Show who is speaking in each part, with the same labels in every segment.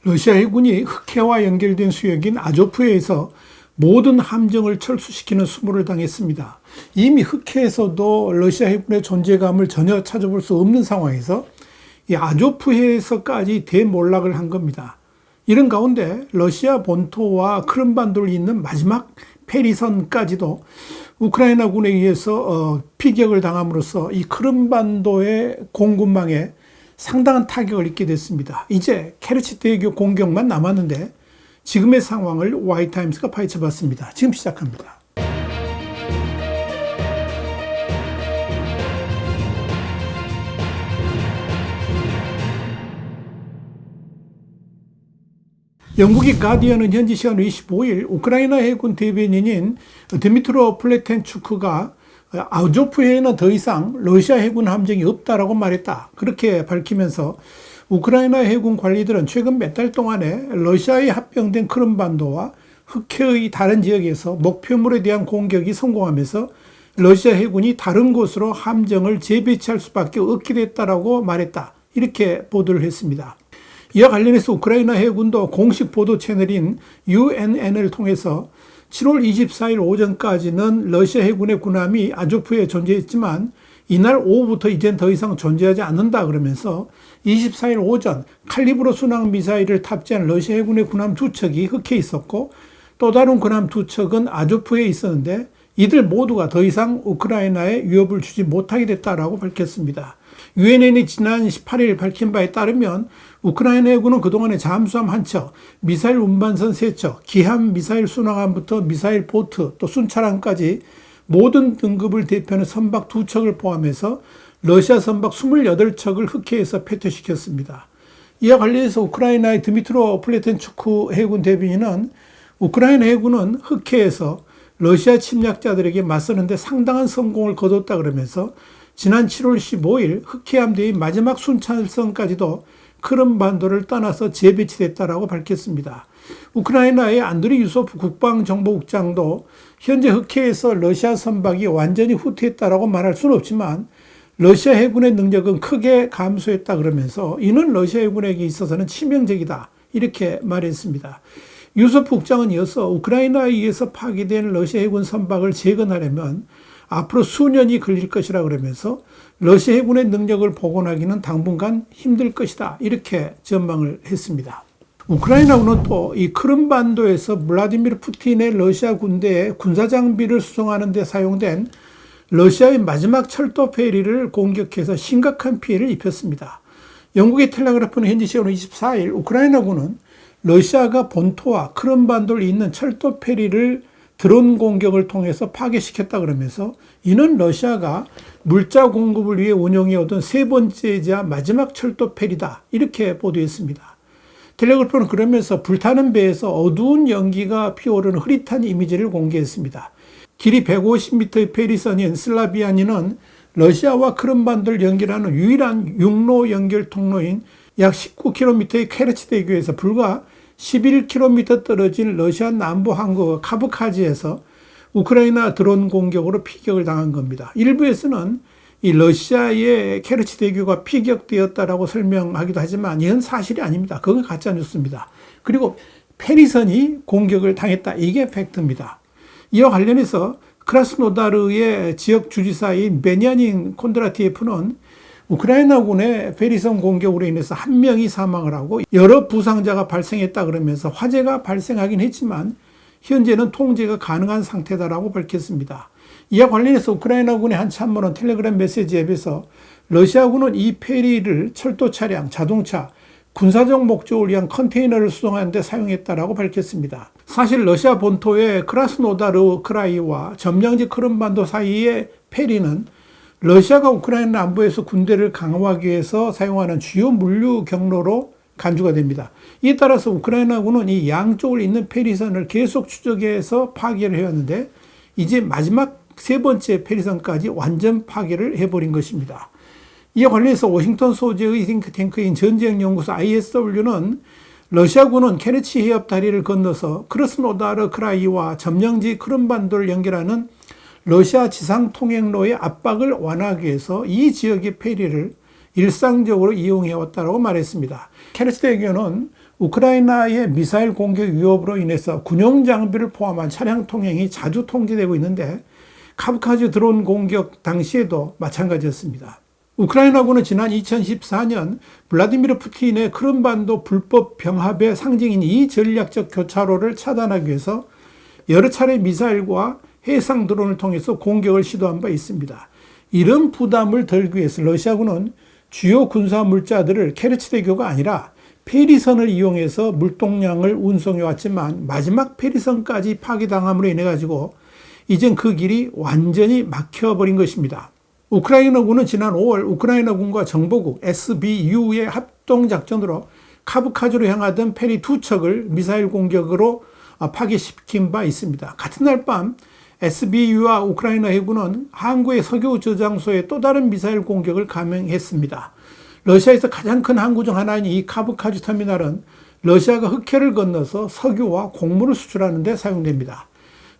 Speaker 1: 러시아 해군이 흑해와 연결된 수역인 아조프해에서 모든 함정을 철수시키는 수모를 당했습니다. 이미 흑해에서도 러시아 해군의 존재감을 전혀 찾아볼 수 없는 상황에서 이 아조프해에서까지 대몰락을 한 겁니다. 이런 가운데 러시아 본토와 크림반도를 잇는 마지막 페리선까지도 우크라이나군에 의해서 피격을 당함으로써 이 크림반도의 공군망에 상당한 타격을 입게 됐습니다. 이제 케르치대교 공격만 남았는데 지금의 상황을 Y타임스가 파헤쳐봤습니다. 지금 시작합니다. 영국의 가디언은 현지 시간으로 25일 우크라이나 해군 대변인인 드미트로 플레텐추크가 아조프해에는 더 이상 러시아 해군 함정이 없다라고 말했다. 그렇게 밝히면서 우크라이나 해군 관리들은 최근 몇 달 동안에 러시아에 합병된 크림반도와 흑해의 다른 지역에서 목표물에 대한 공격이 성공하면서 러시아 해군이 다른 곳으로 함정을 재배치할 수밖에 없게 됐다라고 말했다. 이렇게 보도를 했습니다. 이와 관련해서 우크라이나 해군도 공식 보도 채널인 UNN을 통해서 7월 24일 오전까지는 러시아 해군의 군함이 아조프에 존재했지만 이날 오후부터 이젠 더 이상 존재하지 않는다 그러면서 24일 오전 칼리브로 순항 미사일을 탑재한 러시아 해군의 군함 2척이 흑해에 있었고 또 다른 군함 2척은 아조프에 있었는데 이들 모두가 더 이상 우크라이나에 위협을 주지 못하게 됐다라고 밝혔습니다. UNN이 지난 18일 밝힌 바에 따르면 우크라이나 해군은 그동안에 잠수함 1척, 미사일 운반선 3척, 기함 미사일 순항함부터 미사일 보트, 또 순차량까지 모든 등급을 대표하는 선박 2척을 포함해서 러시아 선박 28척을 흑해에서 패퇴시켰습니다. 이와 관련해서 우크라이나의 드미트로 플레텐추크 해군 대변인은 우크라이나 해군은 흑해에서 러시아 침략자들에게 맞서는데 상당한 성공을 거뒀다 그러면서 지난 7월 15일 흑해 함대의 마지막 순찰선까지도 크림반도를 떠나서 재배치됐다라고 밝혔습니다. 우크라이나의 안드리 유소프 국방정보국장도 현재 흑해에서 러시아 선박이 완전히 후퇴했다라고 말할 수는 없지만 러시아 해군의 능력은 크게 감소했다 그러면서 이는 러시아 해군에게 있어서는 치명적이다 이렇게 말했습니다. 유소프 국장은 이어서 우크라이나에 의해서 파괴된 러시아 해군 선박을 재건하려면 앞으로 수년이 걸릴 것이라 그러면서 러시아 해군의 능력을 복원하기는 당분간 힘들 것이다 이렇게 전망을 했습니다. 우크라이나군은 또 이 크림반도에서 블라디미르 푸틴의 러시아 군대의 군사 장비를 수송하는 데 사용된 러시아의 마지막 철도 페리를 공격해서 심각한 피해를 입혔습니다. 영국의 텔레그래프는 현지 시간으로 24일 우크라이나군은 러시아가 본토와 크림반도를 잇는 철도 페리를 드론 공격을 통해서 파괴시켰다 그러면서 이는 러시아가 물자 공급을 위해 운용해오던 세 번째이자 마지막 철도 페리다 이렇게 보도했습니다. 텔레그래프는 그러면서 불타는 배에서 어두운 연기가 피어오르는 흐릿한 이미지를 공개했습니다. 길이 150m의 페리선인 슬라비아니는 러시아와 크림반도를 연결하는 유일한 육로 연결 통로인 약 19km의 케르치대교에서 불과 11km 떨어진 러시아 남부 항구 카브카지에서 우크라이나 드론 공격으로 피격을 당한 겁니다. 일부에서는 이 러시아의 케르치대교가 피격되었다라고 설명하기도 하지만 이건 사실이 아닙니다. 그건 가짜 뉴스입니다. 그리고 페리선이 공격을 당했다. 이게 팩트입니다. 이와 관련해서 크라스노다르의 지역 주지사인 베냐닌 콘드라티예프는 우크라이나군의 페리선 공격으로 인해서 1명이 사망을 하고 여러 부상자가 발생했다 그러면서 화재가 발생하긴 했지만 현재는 통제가 가능한 상태다라고 밝혔습니다. 이와 관련해서 우크라이나군의 한 참모는 텔레그램 메시지 앱에서 러시아군은 이 페리를 철도 차량, 자동차, 군사적 목적을 위한 컨테이너를 수송하는 데 사용했다라고 밝혔습니다. 사실 러시아 본토의 크라스노다르 크라이와 점령지 크림반도 사이의 페리는 러시아가 우크라이나 남부에서 군대를 강화하기 위해서 사용하는 주요 물류 경로로 간주가 됩니다. 이에 따라서 우크라이나군은 이 양쪽을 잇는 페리선을 계속 추적해서 파괴를 해왔는데 이제 마지막 세 번째 페리선까지 완전 파괴를 해버린 것입니다. 이에 관련해서 워싱턴 소재의 싱크탱크인 전쟁연구소 ISW는 러시아군은 케르치 해협 다리를 건너서 크라스노다르 크라이와 점령지 크림반도를 연결하는 러시아 지상 통행로의 압박을 완화하기 위해서 이 지역의 페리를 일상적으로 이용해왔다고 말했습니다. 케르치대교는 우크라이나의 미사일 공격 위협으로 인해서 군용 장비를 포함한 차량 통행이 자주 통제되고 있는데 카브카즈 드론 공격 당시에도 마찬가지였습니다. 우크라이나군은 지난 2014년 블라디미르 푸틴의 크림반도 불법 병합의 상징인 이 전략적 교차로를 차단하기 위해서 여러 차례 미사일과 해상 드론을 통해서 공격을 시도한 바 있습니다. 이런 부담을 덜기 위해서 러시아군은 주요 군사 물자들을 케르치대교가 아니라 페리선을 이용해서 물동량을 운송해 왔지만 마지막 페리선까지 파기당함으로 인해 가지고 이젠 그 길이 완전히 막혀버린 것입니다. 우크라이나군은 지난 5월 우크라이나군과 정보국 SBU의 합동작전으로 카브카즈로 향하던 페리 2척을 미사일 공격으로 파괴시킨 바 있습니다. 같은 날 밤 SBU와 우크라이나 해군은 항구의 석유 저장소에 또 다른 미사일 공격을 감행했습니다. 러시아에서 가장 큰 항구 중 하나인 이 카브카즈 터미널은 러시아가 흑해를 건너서 석유와 곡물을 수출하는 데 사용됩니다.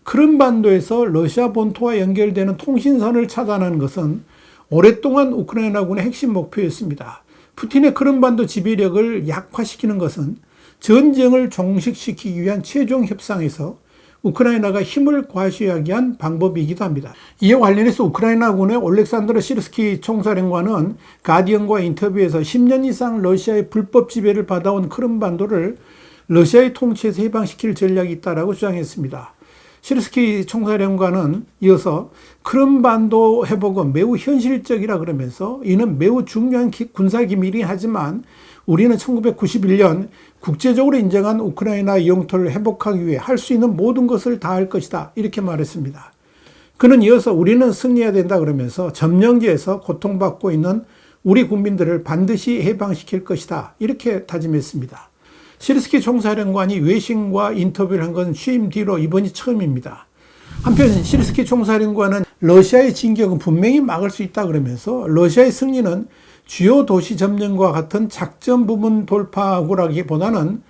Speaker 1: 크림반도에서 러시아 본토와 연결되는 통신선을 차단하는 것은 오랫동안 우크라이나군의 핵심 목표였습니다. 푸틴의 크림반도 지배력을 약화시키는 것은 전쟁을 종식시키기 위한 최종 협상에서 우크라이나가 힘을 과시하기 위한 방법이기도 합니다. 이에 관련해서 우크라이나군의 올렉산드르 시르스키 총사령관은 가디언과 인터뷰에서 10년 이상 러시아의 불법 지배를 받아온 크림반도를 러시아의 통치에서 해방시킬 전략이 있다고 주장했습니다. 시르스키 총사령관은 이어서 크림반도 회복은 매우 현실적이라 그러면서 이는 매우 중요한 군사기밀이긴 하지만 우리는 1991년 국제적으로 인정한 우크라이나 영토를 회복하기 위해 할 수 있는 모든 것을 다할 것이다 이렇게 말했습니다. 그는 이어서 우리는 승리해야 된다 그러면서 점령지에서 고통받고 있는 우리 국민들을 반드시 해방시킬 것이다 이렇게 다짐했습니다. 시르스키 총사령관이 외신과 인터뷰를 한 건 취임 뒤로 이번이 처음입니다. 한편 시르스키 총사령관은 러시아의 진격은 분명히 막을 수 있다 그러면서 러시아의 승리는 주요 도시 점령과 같은 작전 부문 돌파라기보다는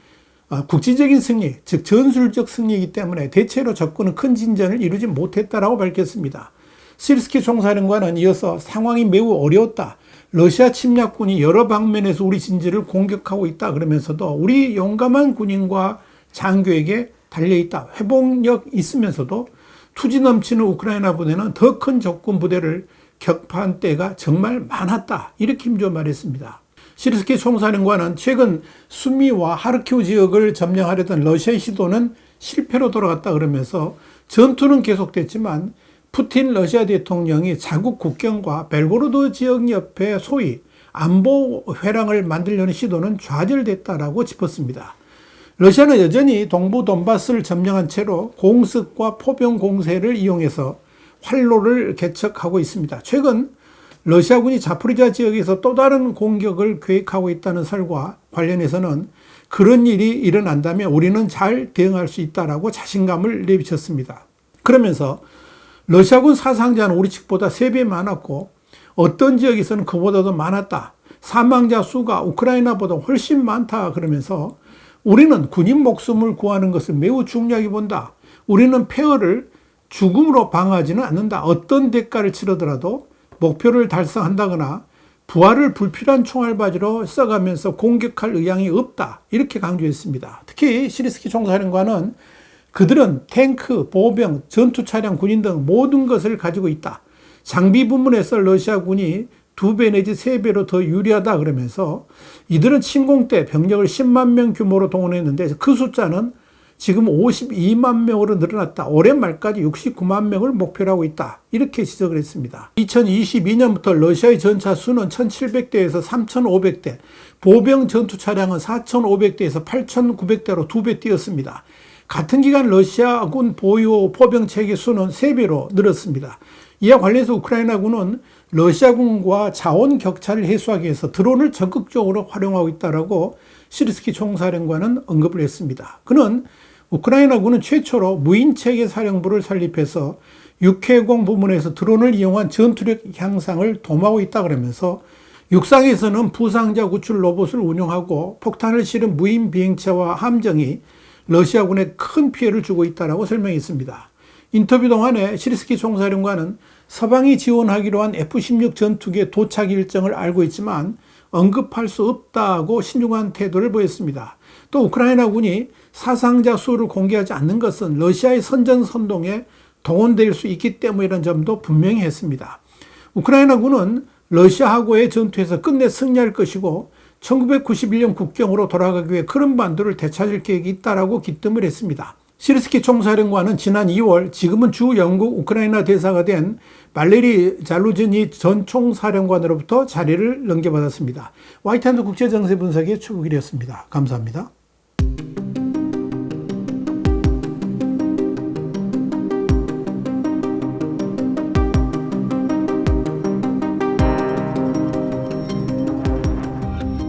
Speaker 1: 국지적인 승리, 즉 전술적 승리이기 때문에 대체로 적군은 큰 진전을 이루지 못했다라고 밝혔습니다. 시르스키 총사령관은 이어서 상황이 매우 어려웠다. 러시아 침략군이 여러 방면에서 우리 진지를 공격하고 있다 그러면서도 우리 용감한 군인과 장교에게 달려있다. 회복력 있으면서도 투지 넘치는 우크라이나 부대는 더 큰 적군 부대를 격파한 때가 정말 많았다. 이렇게 힘줘 말했습니다. 시르스키 총사령관은 최근 수미와 하르키우 지역을 점령하려던 러시아의 시도는 실패로 돌아갔다 그러면서 전투는 계속됐지만 푸틴 러시아 대통령이 자국 국경과 벨고로드 지역 옆에 소위 안보 회랑을 만들려는 시도는 좌절됐다라고 짚었습니다. 러시아는 여전히 동부 돈바스를 점령한 채로 공습과 포병 공세를 이용해서 활로를 개척하고 있습니다. 최근 러시아군이 자포리자 지역에서 또 다른 공격을 계획하고 있다는 설과 관련해서는 그런 일이 일어난다면 우리는 잘 대응할 수 있다라고 자신감을 내비쳤습니다. 그러면서 러시아군 사상자는 우리 측보다 3배 많았고 어떤 지역에서는 그보다도 많았다. 사망자 수가 우크라이나보다 훨씬 많다 그러면서 우리는 군인 목숨을 구하는 것을 매우 중요하게 본다. 우리는 폐허를 죽음으로 방어하지는 않는다. 어떤 대가를 치르더라도 목표를 달성한다거나 부하를 불필요한 총알바지로 써가면서 공격할 의향이 없다. 이렇게 강조했습니다. 특히 시르스키 총사령관은 그들은 탱크, 보병, 전투 차량, 군인 등 모든 것을 가지고 있다. 장비 부문에서 러시아군이 2배 내지 3배로 더 유리하다 그러면서 이들은 침공 때 병력을 10만 명 규모로 동원했는데 그 숫자는 지금 52만 명으로 늘어났다. 올해 말까지 69만 명을 목표로 하고 있다. 이렇게 지적을 했습니다. 2022년부터 러시아의 전차 수는 1700대에서 3500대, 보병 전투 차량은 4500대에서 8900대로 2배 뛰었습니다. 같은 기간 러시아군 보유 포병 체계 수는 3배로 늘었습니다. 이와 관련해서 우크라이나군은 러시아군과 자원 격차를 해소하기 위해서 드론을 적극적으로 활용하고 있다고 시르스키 총사령관은 언급을 했습니다. 그는 우크라이나군은 최초로 무인체계 사령부를 설립해서 육해공 부문에서 드론을 이용한 전투력 향상을 도모하고 있다 그러면서 육상에서는 부상자 구출 로봇을 운용하고 폭탄을 실은 무인 비행체와 함정이 러시아군에 큰 피해를 주고 있다고 설명했습니다. 인터뷰 동안에 시르스키 총사령관은 서방이 지원하기로 한 F-16 전투기의 도착 일정을 알고 있지만 언급할 수 없다고 신중한 태도를 보였습니다. 또 우크라이나군이 사상자 수를 공개하지 않는 것은 러시아의 선전선동에 동원될 수 있기 때문이라는 점도 분명히 했습니다. 우크라이나군은 러시아하고의 전투에서 끝내 승리할 것이고 1991년 국경으로 돌아가기 위해 크림반도를 되찾을 계획이 있다라고 기뜸을 했습니다. 시르스키 총사령관은 지난 2월 지금은 주 영국 우크라이나 대사가 된 발레리 잘루즈니 전 총사령관으로부터 자리를 넘겨받았습니다. 화이트한드 국제정세 분석의 최국일이었습니다. 감사합니다.